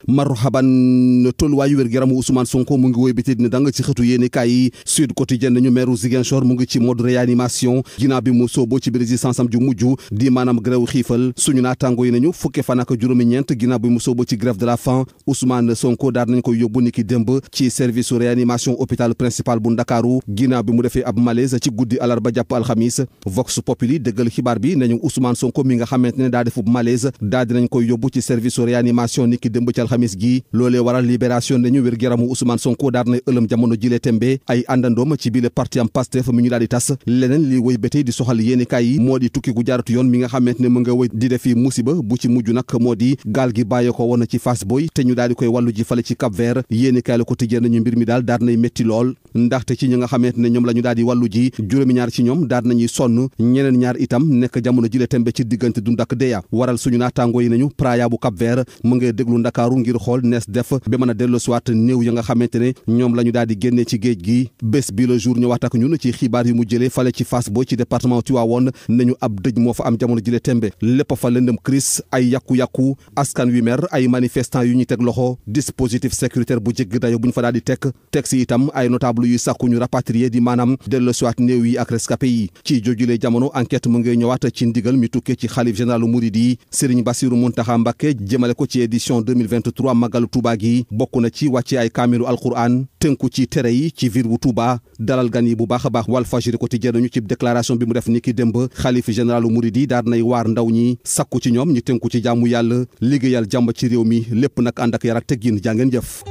marhaban tolluwaayu wér-gu-yaramu Ousmane Sonko mu ngi woy biti dina danga ci xëtu yéeni kaay Sud Quotidien nañu meeru Ziguinchor mu ngi ci mode réanimation ginnaaw bi mu sooboo ci résistance am ju mujj di maanaam grève xiifal suñu naataango yi nañu fukki fan ak juróomi-ñeent ginnaaw bi mu sooboo ci grève de la faim Ousmane Sonko daal nañ ko yóbbu niki démb ci service réanimation hôpital principal bu Ndakaaru ginnaaw bi mu defee ab malaise ci guddi alarba jàpp alxamis Vox Populi dëggal xibaar bi nañu Ousmane Sonko mi nga xamante ne daa defub malaise daal dinañ koy yóbbu ci service réanimation niki démb ci alxamis gi loolee waral libération nañu wér-gu-yaramu Ousmane Sonko daal na ëlëm jamono jile tembe ay àndandoom ci biir parti am Pastef mi ñu daal di tas leneen li wéy bétey di soxal yéenekaay yi moo di tukki gu jaaratu yoon mi nga xamante ne mu nga wéy di defi musiba bu ci mujj nag moo di gaal gi bàyyee ko woon ci Fass Boye te ñu daal di koy wàllu ji fale ci Cap Vert yéenekaay la ko tijjee nañu mbir mi daal nay métti lool ndaxte ci ñi nga xamante ne ñoom la ñu daal di wàllu ji juróomi ñaar ci ñoom daal nañuy sonn ñeneen ñaar itam nekk jamono jile tembe ci diggante dund ak deya waral suñu naataango yi nañu Praia bu Cap Vert mu ngay déglu Ndakaaru ngir xool nees def ba mën a dellu siwaat néew ya nga xamante ne ñoom la ñu daal di génnee ci géej gi bés bi le jour ñëwaat ak ñun ci xibaar yu mu jëlee fale ci Fass Boye ci département Tivaouane nañu ab dëj moo fa am jamono jile tembe lépp fa lëndëm crise ay yàqu-yàqu askan wi mer ay manifestants yu ñu teg loxo dispositif sécuritaire bu jégg dayo bu ñu fa daal di teg si itam ay notable yuy sàkku ñu rapatrier di maanaam dellu siwaat néew yi ak rescapé yi ci jojule jamono enquête mu ngay ñëwaat ci ndigal mi tukkee ci xalif général Mouride yi Serigne Bassirou Mountakha Mbacké jëmale ko ci édition 2023 Magalu Touba gi bokk na ci wàcce ay kaamilu alquran tënku ci tere yi ci ville bu Touba dalal gan yi bu baax a baax Walfadjri Quotidien nañu ci déclaration bi mu def ni ki démb xalif général Mouride yi daal nay waar ndaw ñi sakku ci ñoom ñu tënku ci jàmmu yàlla liggéeyal jàmm ci réew mi lépp nag ànd ak yar ak teggin jàngeen jëf.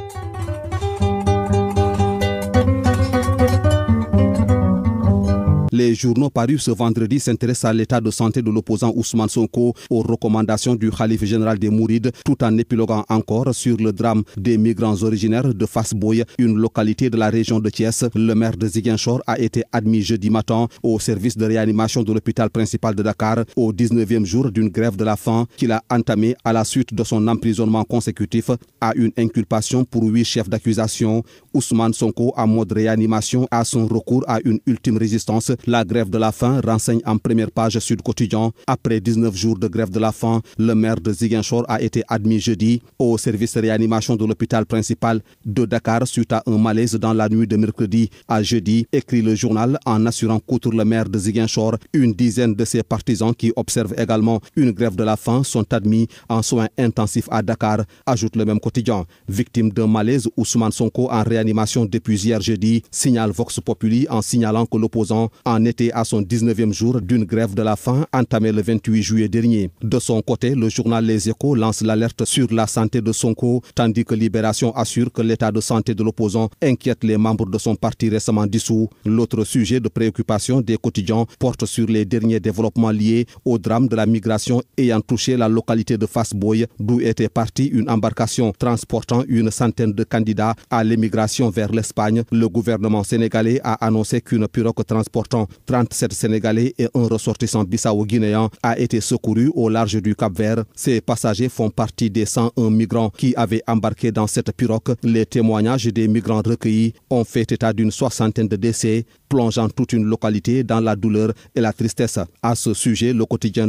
Les journaux parus ce vendredi s'intéressent à l'état de santé de l'opposant Ousmane Sonko aux recommandations du khalife général des Mourides, tout en épiloguant encore sur le drame des migrants originaires de Fass Boye, une localité de la région de Thiès. Le maire de Ziguinchor a été admis jeudi matin au service de réanimation de l'hôpital principal de Dakar au 19e jour d'une grève de la faim qu'il a entamée à la suite de son emprisonnement consécutif à une inculpation pour 8 chefs d'accusation. Ousmane Sonko, en mode réanimation, a son recours à une ultime résistance. La grève de la faim renseigne en première page Sud Quotidien. Après 19 jours de grève de la faim, le maire de Ziguinchor a été admis jeudi au service de réanimation de l'hôpital principal de Dakar suite à un malaise dans la nuit de mercredi à jeudi, écrit le journal en assurant qu'outre le maire de Ziguinchor, une dizaine de ses partisans qui observent également une grève de la faim sont admis en soins intensifs à Dakar, ajoute le même quotidien. Victime d'un malaise, Ousmane Sonko en réanimation depuis hier jeudi, signale Vox Populi en signalant que l'opposant en était à son 19e jour d'une grève de la faim entamée le 28 juillet dernier. De son côté, le journal Les Échos lance l'alerte sur la santé de Sonko, tandis que Libération assure que l'état de santé de l'opposant inquiète les membres de son parti récemment dissous. L'autre sujet de préoccupation des quotidiens porte sur les derniers développements liés au drame de la migration ayant touché la localité de Fass Boye, d'où était partie une embarcation transportant une centaine de candidats à l'émigration vers l'Espagne. Le gouvernement sénégalais a annoncé qu'une pirogue transportant 37 Sénégalais et un ressortissant bissau-guinéen a été secouru au large du Cap-Vert. Ces passagers font partie des 101 migrants qui avaient embarqué dans cette pirogue. Les témoignages des migrants recueillis ont fait état d'une 60aine de décès, plongeant toute une localité dans la douleur et la tristesse. À ce sujet, le quotidien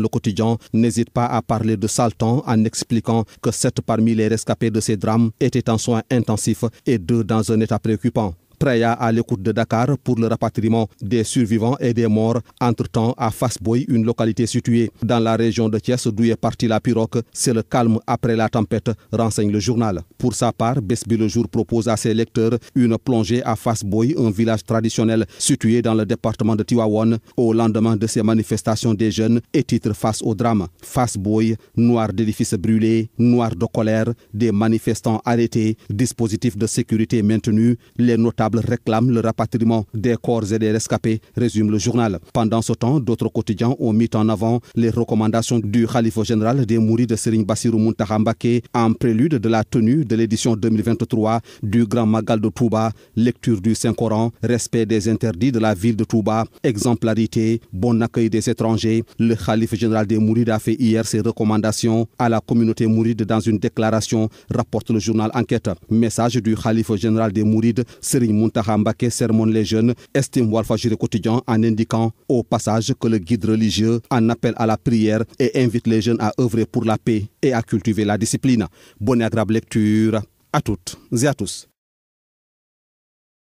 n'hésite pas à parler de sale temps en expliquant que 7 parmi les rescapés de ces drames étaient en soins intensifs et 2 dans un état préoccupant. Praia à l'écoute de Dakar pour le rapatriement des survivants et des morts. Entre-temps, à Fass Boye, une localité située dans la région de Thiès d'où est partie la pirogue, c'est le calme après la tempête, renseigne le journal. Pour sa part, Bes Bi Le Jour propose à ses lecteurs une plongée à Fass Boye, un village traditionnel situé dans le département de Tivaouane, au lendemain de ces manifestations des jeunes et titre face au drame. Fass Boye, noir d'édifices brûlés, noir de colère, des manifestants arrêtés, dispositifs de sécurité maintenus, les notables réclament le rapatriement des corps et des rescapés, résume le journal. Pendant ce temps, d'autres quotidiens ont mis en avant les recommandations du khalife général des Mourides Serigne Bassirou Mountakha Mbacké en prélude de la tenue de l'édition 2023 du Grand Magal de Touba, lecture du Saint-Coran, respect des interdits de la ville de Touba, exemplarité, bon accueil des étrangers. Le khalife général des Mourides a fait hier ses recommandations à la communauté mouride dans une déclaration, rapporte le journal Enquête. Message du khalife général des Mourides Serigne Mountakha Mbacké sermonne les jeunes, estime Walfadjri Quotidien en indiquant au passage que le guide religieux en appelle à la prière et invite les jeunes à œuvrer pour la paix et à cultiver la discipline. Bonne et agréable lecture à toutes et à tous.